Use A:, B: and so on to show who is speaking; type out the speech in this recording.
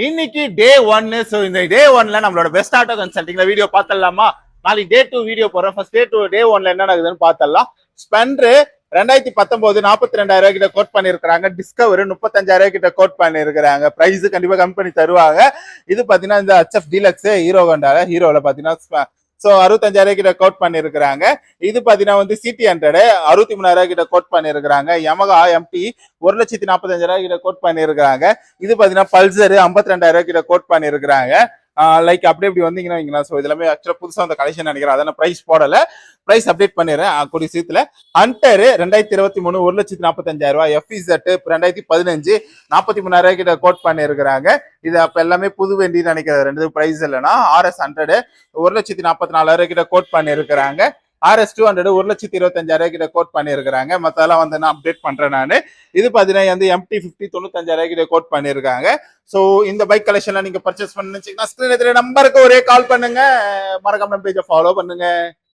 A: இன்னைக்கு டே 1. ஸோ இந்த டே 1ல நம்மளோட பெஸ்ட் ஆட்டோ கன்சல்டிங்ல வீடியோ பார்த்தலாமா? நாளைக்கு டே 2 வீடியோ போறோம். ஃபர்ஸ்ட் டே 1ல என்ன நடக்குதுன்னு பார்த்தலாம். ஸ்பெண்டர் 2019 42,000 கிட்ட கோட் பண்ணிருக்காங்க. டிஸ்கவர் 35,000 கிட்ட கோட் பண்ணிருக்காங்க. பிரைஸ் கண்டிப்பா கம்பெனி தருவாங்க. இது பாத்தீங்கன்னா இந்த HF டீலக்ஸ் ஹீரோ கண்டால ஹீரோல பாத்தீங்கன்னா ஸோ 65,000 கிட்ட கோட் பண்ணிருக்காங்க. இது பாத்தீங்கன்னா வந்து சிடி 100 63,000 கிட்ட கோட் பண்ணிருக்காங்க. யமகா MT 1,45,000 கிட்ட கோட் பண்ணிருக்காங்க. இது பாத்தீங்கன்னா பல்சர் 52,000 கிட்ட கோட் பண்ணிருக்காங்க. லைக் அப்படி இப்படி வந்தீங்கன்னா வைங்களா. ஸோ இதெல்லாமே ஆக்சுவலா புதுசா அந்த கலெக்ஷன் நினைக்கிறேன். அதான் பிரைஸ் போடல, பிரைஸ் அப்டேட் பண்ணிடுறேன் கூடிய சீத்துல. ஹண்டர் 2023 1,45,000. FZ 2015 43,000 கிட்ட கோட் பண்ணிருக்காங்க. இது அப்ப எல்லாமே புது வண்டி நினைக்கிறேன். ரெண்டு பிரைஸ் இல்லைன்னா RS 100 1,44,000 கிட்ட கோட் பண்ணிருக்காங்க. RS 200 1,25,000 கிட்ட கோட் பண்ணிருக்காங்க. மத்தெல்லாம் வந்து நான் அப்டேட் பண்றேன் நானு. இது பாத்தீங்கன்னா வந்து MT 50 95,000 கிட்ட கோட் பண்ணிருக்காங்க. சோ இந்த பைக் கலெக்ஷன்ல நீங்க பர்ச்சேஸ் பண்ணீங்கன்னா ஸ்கிரீன்ல தெரிய நம்பருக்கு ஒரே கால் பண்ணுங்க. மறக்காம பேஜை ஃபாலோ பண்ணுங்க.